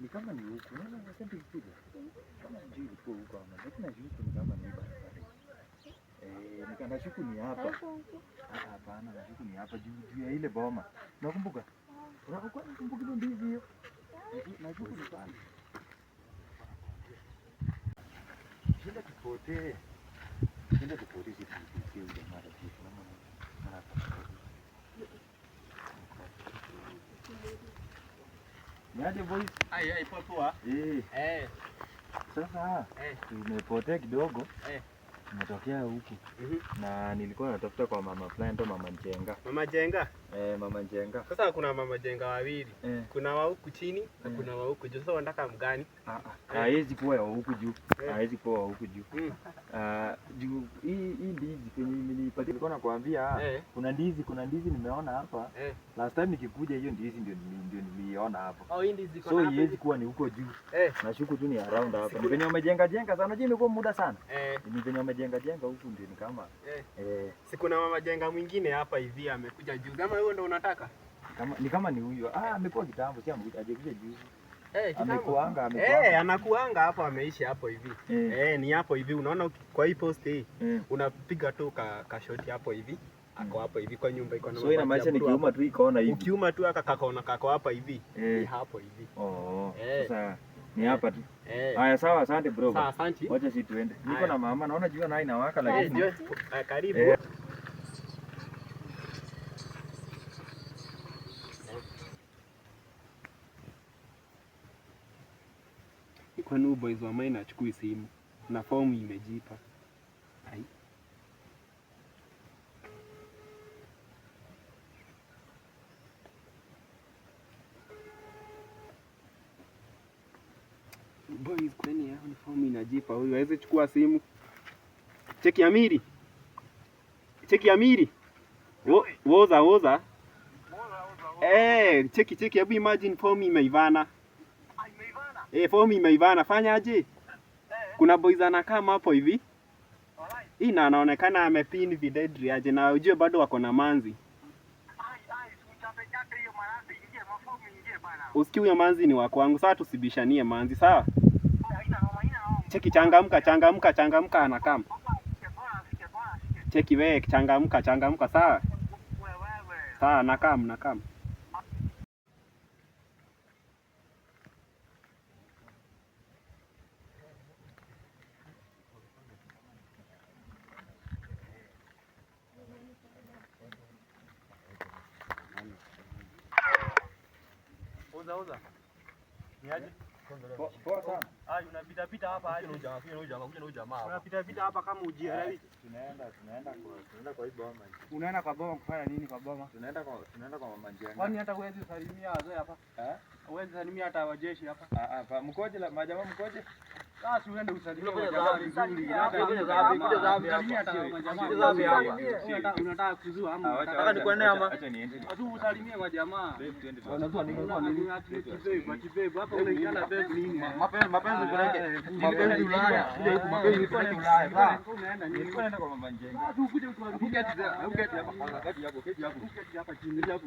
Ni kama ni huko. Unaona nasema ilikuja. Kama ndio ilikuwa huko ama. Lakini nashuku ni kama ni hapa. Nikashuku ni hapa. Hapana, nashuku ni hapa juu ya ile boma. Unakumbuka? Unakumbuka ile ndizi hiyo? Nashuku ni pale. Shida tupotee. Shida tupotee sisi ile mara tu. Niaje boys? Ai poa. Sasa tumepotea kidogo. Tumetokea huku. Na nilikuwa natafuta kwa mama fulani ndo mama Njenga. Mama Jenga? Mama Njenga. Sasa kuna mama Jenga wawili. Kuna wa huku chini na kuna wa huku juu. Sasa unataka mgani? Haiwezi kuwa wa huku juu. Haiwezi kuwa wa huku juu. Juu hii ndizi kwenye nilipatia nilikuwa nakwambia kuna ndizi nimeona hapa. Last time nikikuja hiyo ndizi ndio niliona hapa. Oh, hii ndizi iko hapa. So haiwezi kuwa ni huko juu. Nashuku tu ni around hapa. Ni venye wamejenga sana. Je, niko muda sana. Ni venye wamejenga huku ndio ni kama si kuna mama Jenga mwingine hapa hivi amekuja juu. Kama wewe ndio unataka? Kama ni huyo. Amekuwa kitambo, si amekuja juzi. Anakuanga hapo, ameishi hapo hivi. Ni hapo hivi unaona kwa hii post hii. Unapiga tu ka shoti hapo hivi. Ako hapo hivi kwa nyumba iko na so ina maisha nikiuma tu ikaona hivi. Ukiuma tu akakaona kako hapa hivi. Ni hapo hivi. Sasa ni hapa tu. Haya sawa, asante bro. Sawa, asante. Wacha sisi tuende. Niko na mama naona jua naye inawaka lakini. Karibu. Kwa nini boys wa mine achukui simu na fomu imejipa? Hai. Boys kwani yao ni fomu inajipa, huyu hawezi chukua simu. Cheki Amiri. Woza. Cheki hebu imagine fomu imeivana. Fomu imeivana, fanya aje? Kuna boys anakaa hapo hivi. Hii na anaonekana amepin videdri aje na ujue bado wako na manzi. Usikie huyo manzi ni wa kwangu, sawa tusibishanie manzi, sawa? Cheki changamka anakam. Cheki wewe changamka sawa? Sawa nakam. Oza. Niaje? Poa sana. Unapita hapa aje? Kuja jamaa. Unapita hapa kama ujielewi. Tunaenda kwa hii boma. Unaenda kwa boma kufanya nini kwa boma? Tunaenda kwa mama Njenga. Kwani hata huwezi salimia wazee hapa? Huwezi salimia hata wajeshi hapa? Mkoje la majamaa mkoje? Sasa uende usalimie majamaa vizuri. Unataka kuzua ama nataka nikuone ama? Acha niende. Atu usalimie kwa jamaa. Unajua nini? Kibebe hapa unaikana bebe nini? Mapenzi Ulaya. Ile huko mapenzi ni Ulaya. Nilikuwa naenda kwa mama Njenga. Ukuje hapa. Keti hapa chini hapo.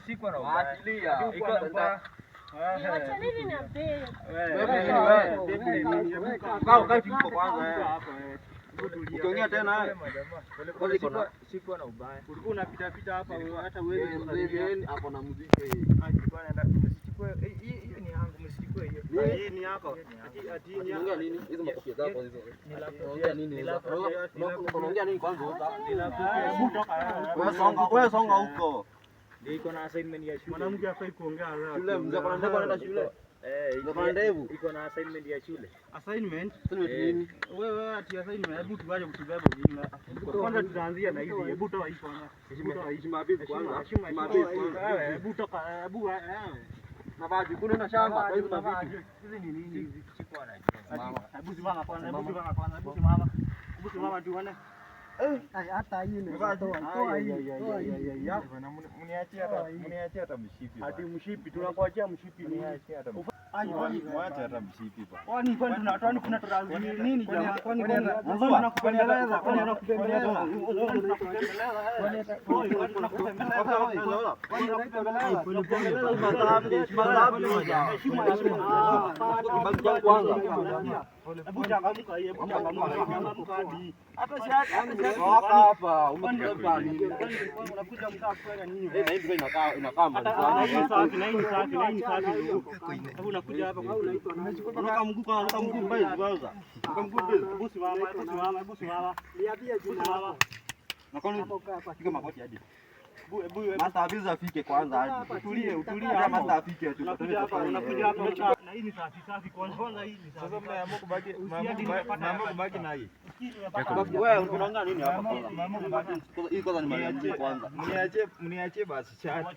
Sikuwa na ubaya. Wacha nini na bei? Ukiongea tena sikuwa na ubaya. Ulikuwa unapita hapa hata wewe hapo na muziki. Alikuwa anaenda msichukue hiyo ni yangu msichukue hiyo. Hii ni yako. Ati ni yako nini? Hizo makofi zako hizo. Nilaongea nini? Unaongea nini kwanza? Wewe songa huko. Ndio iko na assignment ya shule. Mwanamke afai kuongea leo. Shule mzee anaenda shule. Ndio ndevu. Iko na assignment ya shule. Assignment? Nini? Wewe ati assignment, hebu tuaje kutubeba nini? Kwanza tutaanzia na hizi. Hebu toa hii kwanza. Heshima bibi kwanza. Heshima bibi kwanza. Hebu toka, hebu mavazi kuna na shamba kwa hivyo na vitu. Hizi ni nini hizi? Sikuwa na Mama. Hebu simama kwanza, hebu simama tuone. Hata hii ni toa hii. Mniachie hata mshipi. Hadi mshipi tunakuachia mshipi niachie hata Wacha hata mshipi bwana. Kwani kuna turazi nini jamaa? Kwani tunakupembeleza, kwani tunakupembeleza. Unakuja hapa kwa unaitwa unakaa mguu mbaya kwanza. Busi mama. Niambie jina lako. Na kwani piga magoti hadi. Master Abiza afike kwanza hadi. Utulie kama master afike tu. Unakuja hapa na hii ni safi kwanza hii ni safi. Sasa mnaamua kubaki na hii. Wewe unaongea nini hapa kwanza? Hii kwanza nimalizie kwanza. Mniachie basi chat.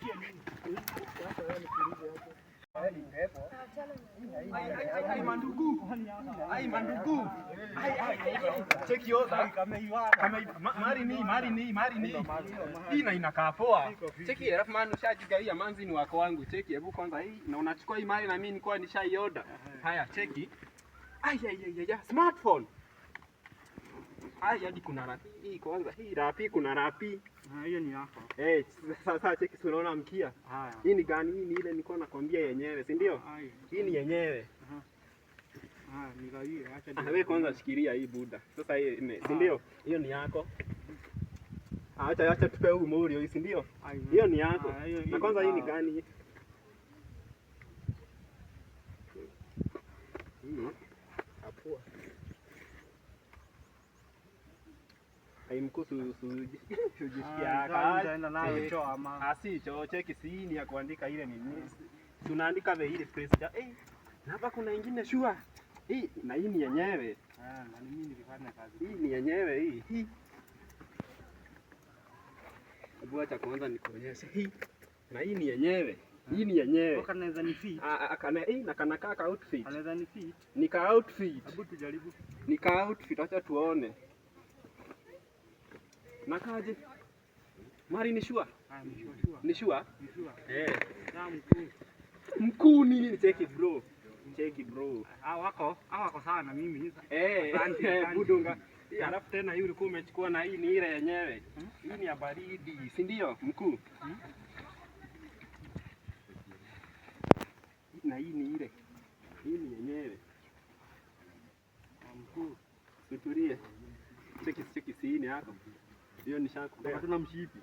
Ai mandugu. Cheki yoza. Mari ni. Hii inakaa poa. Cheki alafu maana ushajigaia manzi ni wako wangu. Cheki hebu kwanza hii na unachukua hii mali na mimi nilikuwa nishaioda. Haya cheki. Ai smartphone. Hadi kuna rapi. Hii kwanza hii rapi kuna rapi. Hiyo ni yako. Sasa cheki si unaona mkia. Haya. Hii ni gani? Hii ni ile nilikuwa nakwambia yenyewe, si ndio? Hii ni yenyewe. Nigawie acha. Wewe kwanza shikilia hii buda. Sasa hii si ndio? Hiyo ni yako. Acha tupe huu muri hii si ndio? Hiyo ni yako. Na kwanza hii ni gani? Hii. Hapo. Haimkusu sujisikia Nitaenda nayo choo ama. Asi choo cheki si ni ya kuandika ile ni nini? Tunaandika ve ile press. Na hapa kuna ingine shua. Hii na hii ni yenyewe. Na mimi nilifanya kazi. Hii ni yenyewe hii. Hebu acha kwanza nikuonyeshe hii. Na hii ni yenyewe. Hii ni yenyewe. Kanaweza ni fit. Na kana kaka outfit. Anaweza ni fit. Nika outfit. Hebu tujaribu. Nika outfit acha tuone. Nakaje? Mari ni shua? Ni shua? Mkuu nini cheki bro? Hawako sana mimi. Budunga. Alafu tena hii ulikuwa umechukua na hii ni ile yenyewe. Hii ni ya baridi, si ndio? Mkuu. Na hii ni ile. Hii ni yenyewe. Mkuu. Tutulie. Cheki sini yako. Hiyo ni shako. Hatuna mshipi.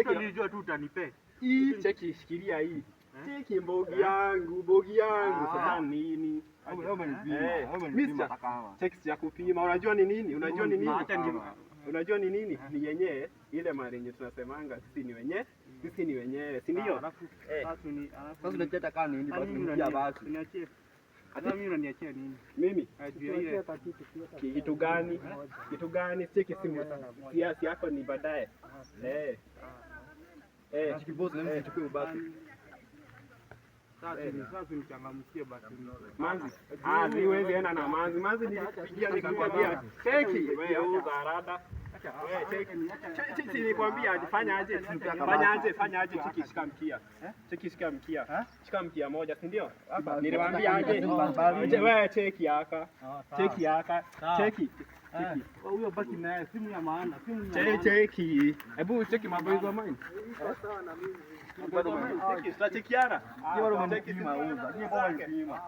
Nilijua tu utanipe. Hii cheki shikilia hii. Cheki bogi yangu. Sasa nini? Cheki ya kupima. Unajua ni nini? Unajua ni nini? Ni yenyewe ile mali yenye tunasemanga sisi ni wenyewe. Sisi ni wenyewe, si ndio? Sasa unacheta kama nini basi niambia basi. Niachie. Hata mimi unaniachia nini? Mimi? Kitu gani? Cheki simu. Kiasi yako ni baadaye. Chiki boss na mimi nichukue basi. Sasa nichangamkie basi. Manzi. Siwezi enda na manzi. Manzi nilipigia nikakwambia cheki wewe uza harada. Cheki nikwambia ajifanya aje. Fanya aje cheki shika mkia. Cheki shika mkia. Shika mkia moja, si ndio? Niliwaambia aje. Wewe cheki yaka. Cheki. Huyo baki naye simu ya maana, Cheki. Hebu cheki maboys wa mine. sawa na mimi. Cheki, tutachekiana. Hiyo bado mnapima uza. Hiyo bado mnapima.